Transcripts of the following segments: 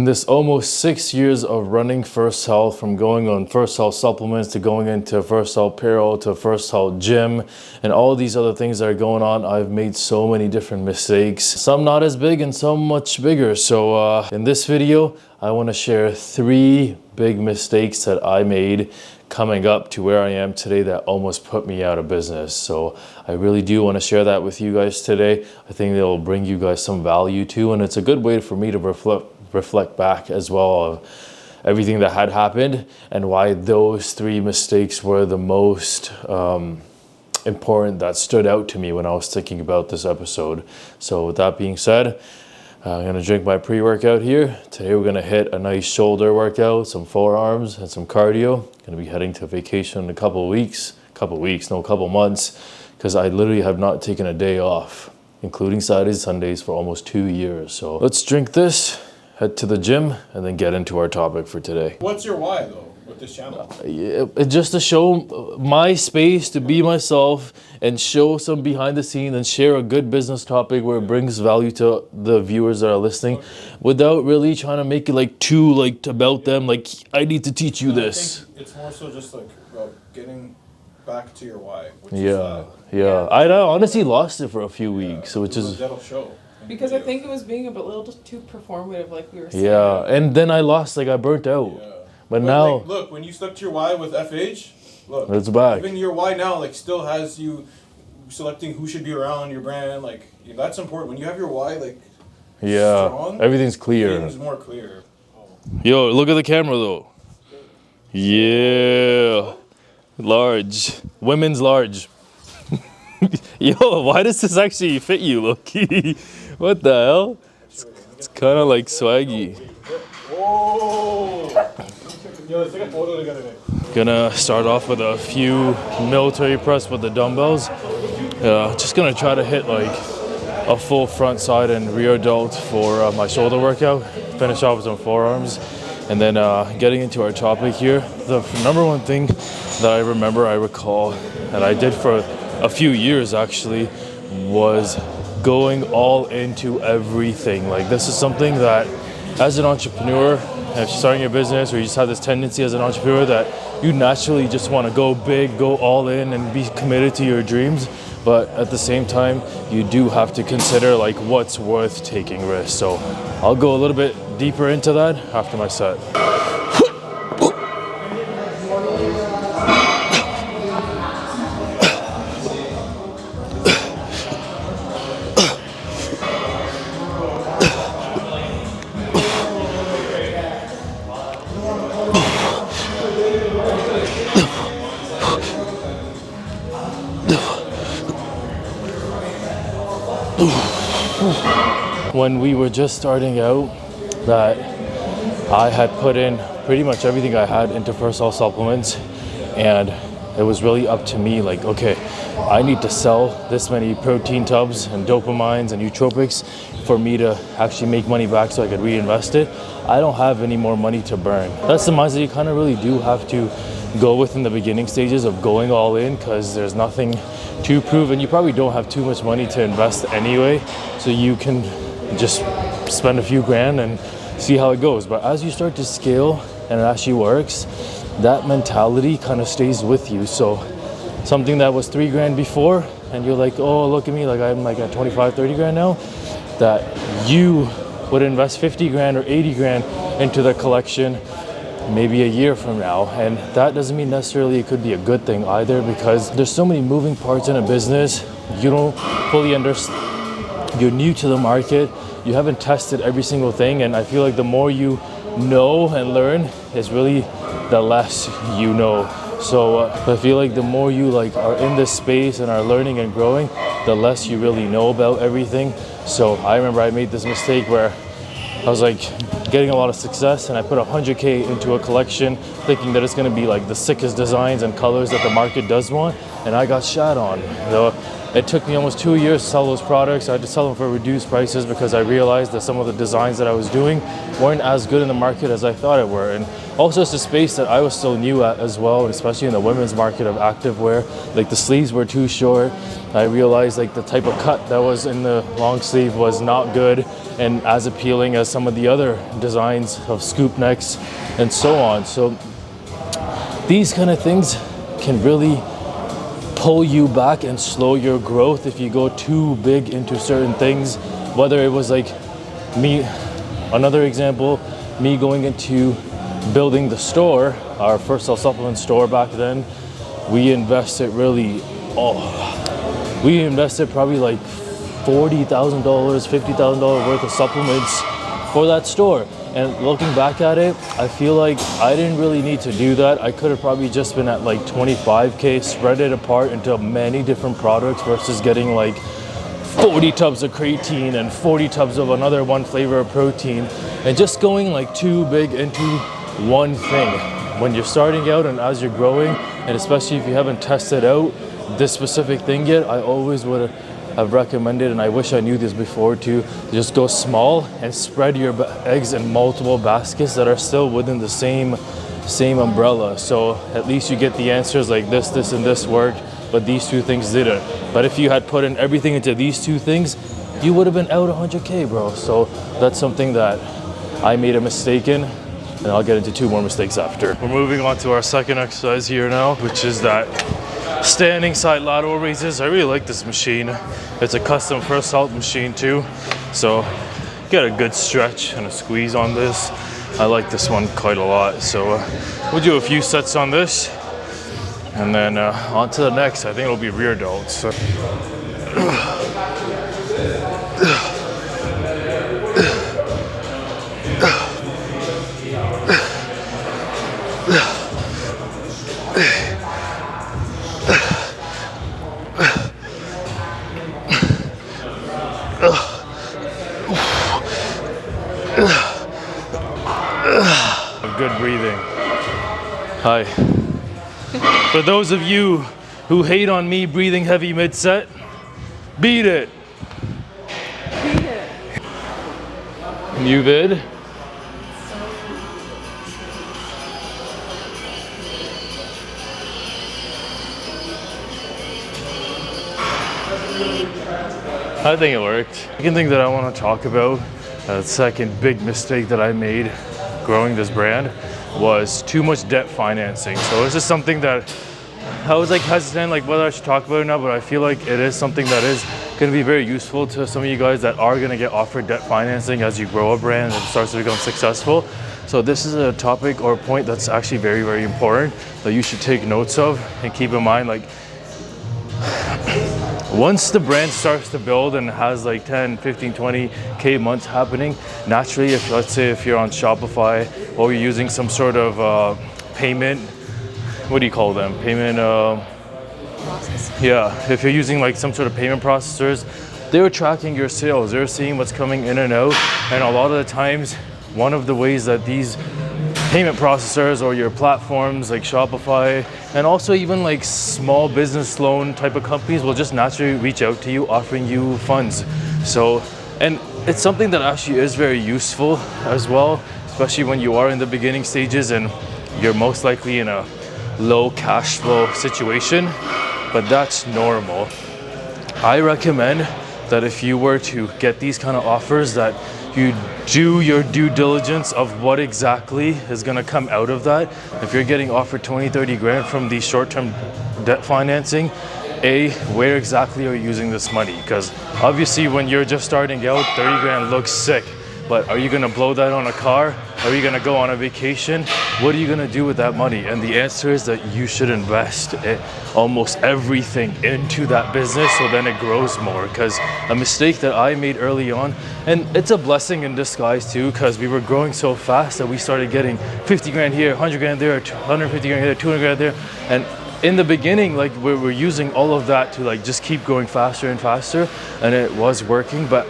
In this almost 6 years of running First Health, from going on First Health supplements to going into First Health apparel to First Health gym and all these other things that are going on, I've made so many different mistakes. Some not as big and some much bigger. So in this video, I want to share 3 big mistakes that I made coming up to where I am today that almost put me out of business. So I really do want to share that with you guys today. I think it'll bring you guys some value too, and it's a good way for me to reflect back as well of everything that had happened and why those 3 mistakes were the most important that stood out to me when I was thinking about this episode. So with that being said, I'm gonna drink my pre-workout here. Today we're gonna hit a nice shoulder workout, some forearms and some cardio. Gonna be heading to vacation in a couple months, because I literally have not taken a day off, including Saturdays, Sundays, for almost 2 years. So let's drink this, head to the gym, and then get into our topic for today. What's your why though with this channel? Just to show my space, to be myself and show some behind the scenes and share a good business topic where it brings value to the viewers that are listening, without really trying to make it like too like about them, like I need to teach you this. I think it's more so just like about getting back to your why. Which Yeah. I honestly lost it for a few weeks, which is that'll show. Because I think it was being a little just too performative, like we were saying. Yeah, and then I lost, like I burnt out. Yeah. But now, like, look, when you stuck to your why with FH, look, it's back. Even your why now, like, still has you selecting who should be around your brand. Like, that's important. When you have your why, like, strong, everything's clear. Everything's more clear. Yo, look at the camera though. Yeah, large, women's large. Yo, why does this actually fit you, Loki? What the hell? It's kind of like swaggy. Gonna start off with a few military press with the dumbbells. Just gonna try to hit like a full front, side, and rear delt for my shoulder workout. Finish off with some forearms. And then getting into our topic here, the number one thing that I recall, that I did for a few years actually, was going all into everything. Like, this is something that as an entrepreneur, if you're starting your business, or you just have this tendency as an entrepreneur that you naturally just want to go big, go all in and be committed to your dreams. But at the same time, you do have to consider like what's worth taking risks. So I'll go a little bit deeper into that after my set. When we were just starting out, that I had put in pretty much everything I had into First Health supplements, and it was really up to me, like, okay, I need to sell this many protein tubs and dopamines and nootropics for me to actually make money back so I could reinvest it. I don't have any more money to burn. That's the mindset you kind of really do have to go with in the beginning stages of going all in, because there's nothing to prove, and you probably don't have too much money to invest anyway, so you can just spend a few grand and see how it goes. But as you start to scale and it actually works, that mentality kind of stays with you. So something that was 3 grand before, and you're like, oh, look at me, like I'm like at 25, 30 grand now, that you would invest 50 grand or 80 grand into the collection maybe a year from now. And that doesn't mean necessarily it could be a good thing either, because there's so many moving parts in a business. You don't fully understand. You're new to the market. You haven't tested every single thing. And I feel like the more you know and learn is really the less you know. So I feel like the more you like are in this space and are learning and growing, the less you really know about everything. So I remember I made this mistake where I was like getting a lot of success, and I put 100K into a collection thinking that it's going to be like the sickest designs and colors that the market does want, and I got shot on. it took me almost 2 years to sell those products. I had to sell them for reduced prices because I realized that some of the designs that I was doing weren't as good in the market as I thought it were. And also it's a space that I was still new at as well, especially in the women's market of activewear. Like the sleeves were too short. I realized like the type of cut that was in the long sleeve was not good and as appealing as some of the other designs of scoop necks and so on. So these kind of things can really pull you back and slow your growth if you go too big into certain things. Whether it was like me, another example, me going into building the store, our First Cell Supplement store back then, we invested probably like $40,000, $50,000 worth of supplements for that store. And looking back at it, I feel like I didn't really need to do that. I could have probably just been at like 25K, spread it apart into many different products versus getting like 40 tubs of creatine and 40 tubs of another one flavor of protein and just going like too big into one thing. When you're starting out and as you're growing, and especially if you haven't tested out this specific thing yet, I always would have recommended, and I wish I knew this before too, just go small and spread your eggs in multiple baskets that are still within the same umbrella. So at least you get the answers like this and this worked, but these two things didn't. But if you had put in everything into these two things, you would have been out 100K, bro. So that's something that I made a mistake in, and I'll get into 2 more mistakes after. We're moving on to our second exercise here now, which is that standing side lateral raises. I really like this machine. It's a custom First Cell machine too, so get a good stretch and a squeeze on this. I like this one quite a lot, so we'll do a few sets on this, and then on to the next. I think it'll be rear delts. So. Good breathing. Hi. For those of you who hate on me breathing heavy mid-set, beat it. Beat it. New vid. I think it worked. Second thing that I want to talk about, the second big mistake that I made growing this brand, was too much debt financing. So this is something that I was like hesitant, like whether I should talk about it or not, but I feel like it is something that is going to be very useful to some of you guys that are going to get offered debt financing as you grow a brand and it starts to become successful. So this is a topic or a point that's actually very, very important that you should take notes of and keep in mind. Like, once the brand starts to build and has like 10, 15, 20K months happening, naturally, if let's say if you're on Shopify or you're using some sort of payment, what do you call them? Payment, yeah, if you're using like some sort of payment processors, they're tracking your sales. They're seeing what's coming in and out. And a lot of the times, one of the ways that these payment processors or your platforms like Shopify and also even like small business loan type of companies will just naturally reach out to you offering you funds. So, and it's something that actually is very useful as well, especially when you are in the beginning stages and you're most likely in a low cash flow situation, but that's normal. I recommend that if you were to get these kind of offers, that you do your due diligence of what exactly is going to come out of that. If you're getting offered 20, 30 grand from the short-term debt financing, where exactly are you using this money? Because obviously when you're just starting out, 30 grand looks sick, but are you going to blow that on a car? Are you going to go on a vacation? What are you going to do with that money? And the answer is that you should invest almost everything into that business so then it grows more. Because a mistake that I made early on, and it's a blessing in disguise too, because we were growing so fast that we started getting 50 grand here, 100 grand there, 150 grand here, 200 grand there. And in the beginning, like we were using all of that to like just keep going faster and faster, and it was working. But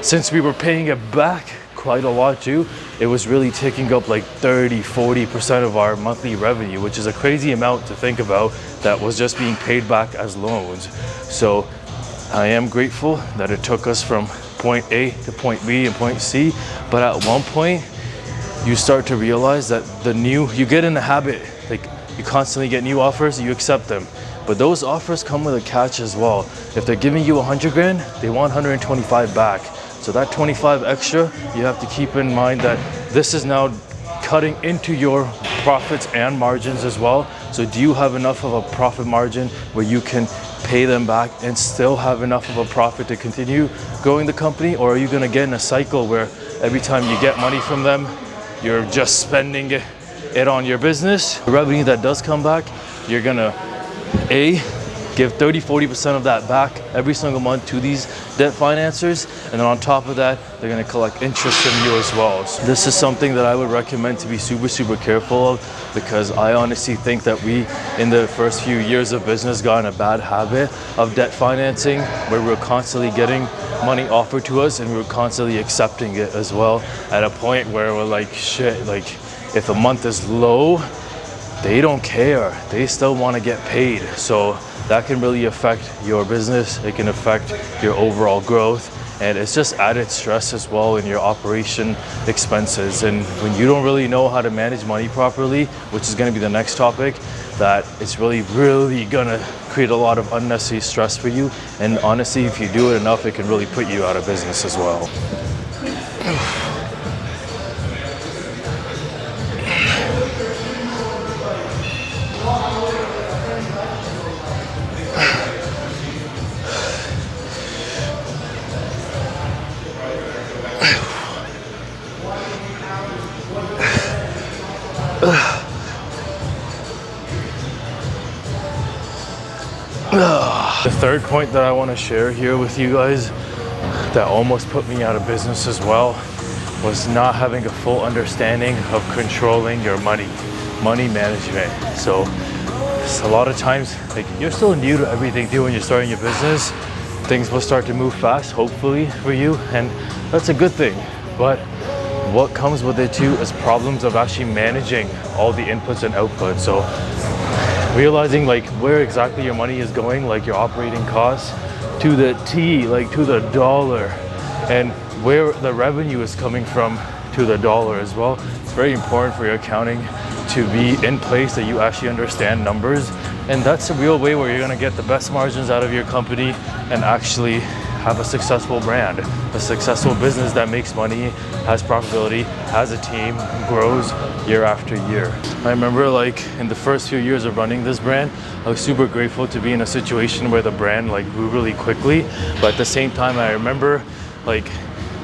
since we were paying it back quite a lot too, it was really taking up like 30-40% of our monthly revenue, which is a crazy amount to think about that was just being paid back as loans. So I am grateful that it took us from point A to point B and point C, but at one point you start to realize that you get in the habit, like you constantly get new offers, you accept them. But those offers come with a catch as well. If they're giving you 100 grand, they want 125 back. So that 25 extra, you have to keep in mind that this is now cutting into your profits and margins as well. So do you have enough of a profit margin where you can pay them back and still have enough of a profit to continue growing the company? Or are you gonna get in a cycle where every time you get money from them, you're just spending it on your business? The revenue that does come back, you're gonna give 30-40% of that back every single month to these debt financiers, and then on top of that they're going to collect interest from you as well. So this is something that I would recommend to be super careful of, because I honestly think that we in the first few years of business got in a bad habit of debt financing, where we were constantly getting money offered to us and we were constantly accepting it as well, at a point where we're like, shit, like if a month is low, they don't care, they still want to get paid. So that can really affect your business, it can affect your overall growth, and it's just added stress as well in your operation expenses. And when you don't really know how to manage money properly, which is going to be the next topic, that it's really gonna create a lot of unnecessary stress for you. And honestly, if you do it enough, it can really put you out of business as well. The third point that I want to share here with you guys that almost put me out of business as well was not having a full understanding of controlling your money management. So a lot of times, like, you're still new to everything too when you're starting your business. Things will start to move fast, hopefully for you, and that's a good thing. But what comes with it too is problems of actually managing all the inputs and outputs. So realizing like where exactly your money is going, like your operating costs to the T, like to the dollar, and where the revenue is coming from to the dollar as well. It's very important for your accounting to be in place, that you actually understand numbers, and that's the real way where you're going to get the best margins out of your company and actually have a successful brand, a successful business that makes money, has profitability, has a team, grows year after year. I remember like in the first few years of running this brand, I was super grateful to be in a situation where the brand like grew really quickly. But at the same time, I remember like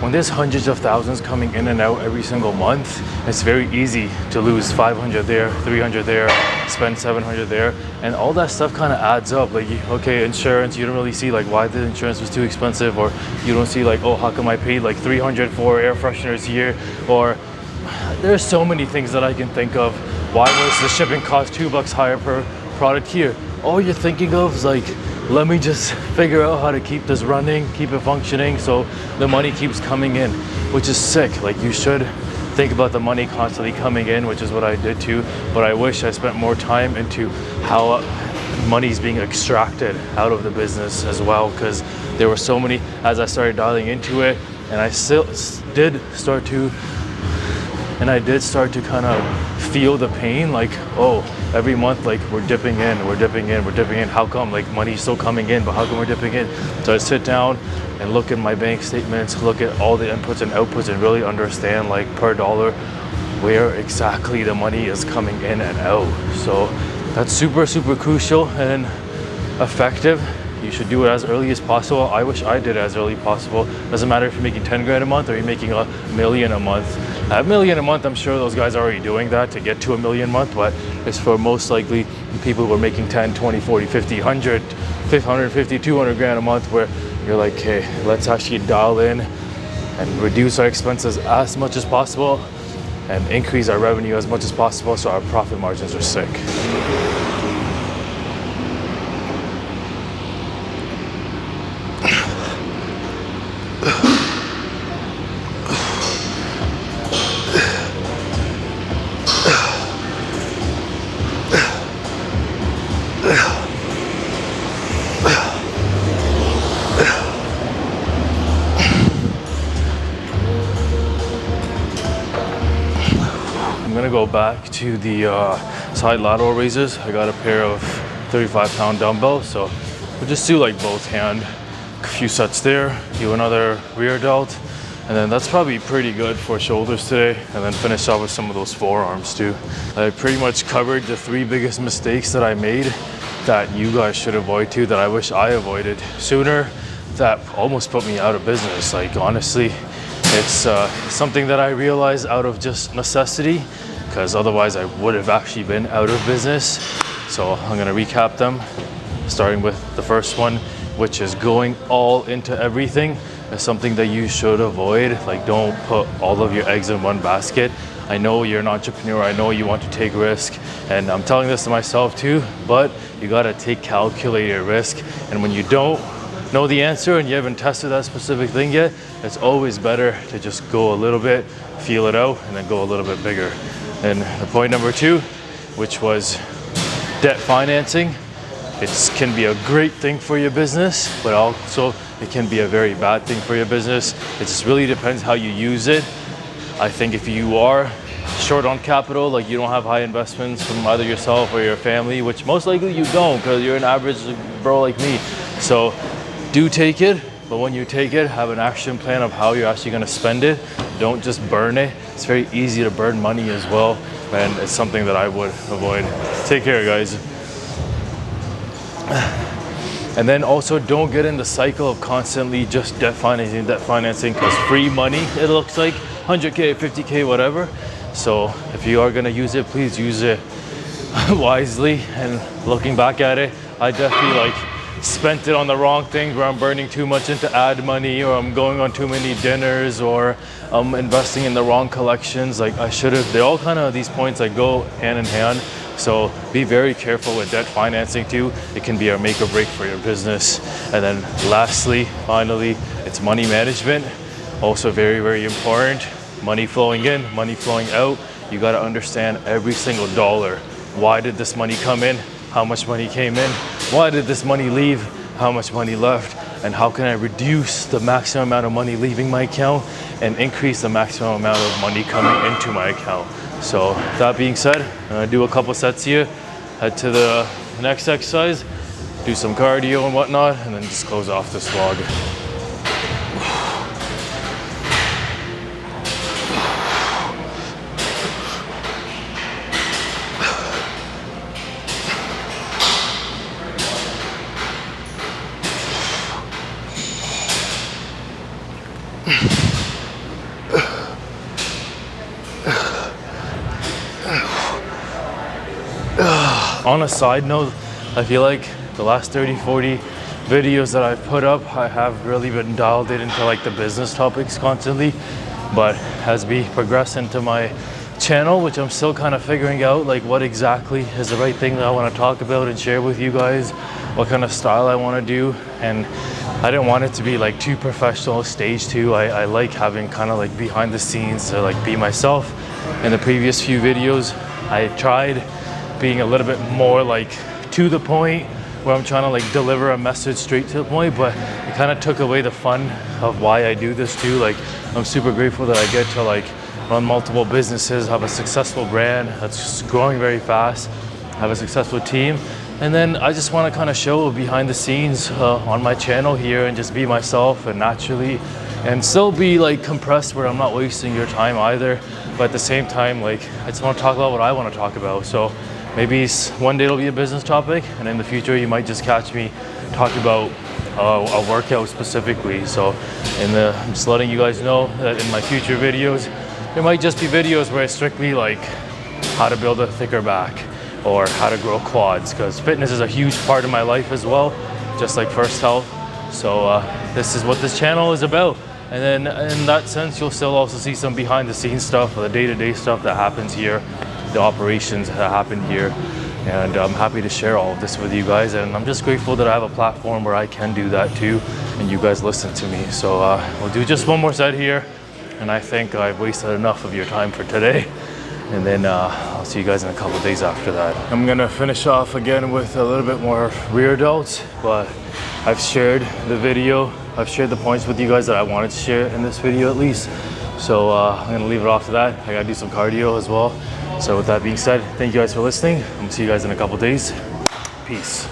when there's hundreds of thousands coming in and out every single month, it's very easy to lose 500 there, 300 there, spend 700 there, and all that stuff kind of adds up. Like, okay, insurance, you don't really see like why the insurance was too expensive, or you don't see like, oh, how come I paid like 300 for air fresheners here, or there's so many things that I can think of. Why was the shipping cost $2 higher per product here? All you're thinking of is like, let me just figure out how to keep this running, keep it functioning, so the money keeps coming in, which is sick. Like, you should think about the money constantly coming in, which is what I did too, but I wish I spent more time into how money's being extracted out of the business as well, because there were so many, as I started dialing into it, and I did start to kind of feel the pain, like, oh, every month, like, we're dipping in, how come, like, money's still coming in, but how come we're dipping in? So I sit down and look at my bank statements, look at all the inputs and outputs, and really understand, like, per dollar where exactly the money is coming in and out. So that's super crucial and effective. You should do it as early as possible. I wish I did it as early as possible. Doesn't matter if you're making 10 grand a month or you're making $1 million a month. At $1 million a month, I'm sure those guys are already doing that to get to $1 million a month, but it's for most likely people who are making 10, 20, 40, 50, 100, 150, 200 grand a month, where you're like, hey, let's actually dial in and reduce our expenses as much as possible and increase our revenue as much as possible so our profit margins are sick. gonna go back to the side lateral raises. I got a pair of 35-pound dumbbells, so we'll just do like both hand, a few sets there, do another rear delt, and then that's probably pretty good for shoulders today, and then finish off with some of those forearms too. I pretty much covered the 3 biggest mistakes that I made that you guys should avoid too, that I wish I avoided sooner, that almost put me out of business. Like honestly, it's something that I realized out of just necessity, because otherwise I would have actually been out of business. So I'm gonna recap them, starting with the first one, which is going all into everything. It's something that you should avoid. Like, don't put all of your eggs in one basket. I know you're an entrepreneur, I know you want to take risk, and I'm telling this to myself too, but you gotta take calculated risk. And when you don't know the answer and you haven't tested that specific thing yet, it's always better to just go a little bit, feel it out, and then go a little bit bigger. And the point number 2, which was debt financing. It can be a great thing for your business, but also it can be a very bad thing for your business. It just really depends how you use it. I think if you are short on capital, like you don't have high investments from either yourself or your family, which most likely you don't, because you're an average bro like me. So do take it, but when you take it, have an action plan of how you're actually gonna spend it. Don't just burn it. It's very easy to burn money as well, and it's something that I would avoid. Take care, guys. And then also don't get in the cycle of constantly just debt financing, because free money, it looks like 100K, 50K, whatever. So if you are gonna use it, please use it wisely. And looking back at it, I definitely like spent it on the wrong things, where I'm burning too much into ad money, or I'm going on too many dinners, or I'm investing in the wrong collections. Like I should have, they all kind of, these points like go hand in hand. So be very careful with debt financing too. It can be a make or break for your business. And then lastly, finally, it's money management. Also very, very important. Money flowing in, money flowing out. You got to understand every single dollar. Why did this money come in? How much money came in? Why did this money leave? How much money left? And how can I reduce the maximum amount of money leaving my account and increase the maximum amount of money coming into my account? So that being said, I'm gonna do a couple sets here, head to the next exercise, do some cardio and whatnot, and then just close off this vlog. On a side note, I feel like the last 30-40 videos that I've put up, I have really been dialed it into like the business topics constantly. But as we progress into my channel, which I'm still kind of figuring out like what exactly is the right thing that I want to talk about and share with you guys, what kind of style I want to do. And I didn't want it to be like too professional, stage 2. I like having kind of like behind the scenes to like be myself. In the previous few videos, I tried being a little bit more like to the point, where I'm trying to like deliver a message straight to the point, but it kind of took away the fun of why I do this too. Like I'm super grateful that I get to like run multiple businesses, have a successful brand that's just growing very fast, have a successful team. And then I just want to kind of show behind the scenes on my channel here and just be myself and naturally, and still be like compressed where I'm not wasting your time either. But at the same time, like I just want to talk about what I want to talk about. So maybe one day it'll be a business topic, and in the future you might just catch me talk about a workout specifically. So I'm just letting you guys know that in my future videos, there might just be videos where it's strictly like how to build a thicker back or how to grow quads, because fitness is a huge part of my life as well, just like First Health. So this is what this channel is about. And then in that sense, you'll still also see some behind the scenes stuff, the day-to-day stuff that happens here, the operations that happen here. And I'm happy to share all of this with you guys. And I'm just grateful that I have a platform where I can do that too, and you guys listen to me. So we'll do just one more set here. And I think I've wasted enough of your time for today. And then I'll see you guys in a couple of days after that. I'm gonna finish off again with a little bit more rear delts, but I've shared the video. I've shared the points with you guys that I wanted to share in this video at least. So I'm gonna leave it off to that. I gotta do some cardio as well. So with that being said, thank you guys for listening. I'm gonna see you guys in a couple days. Peace.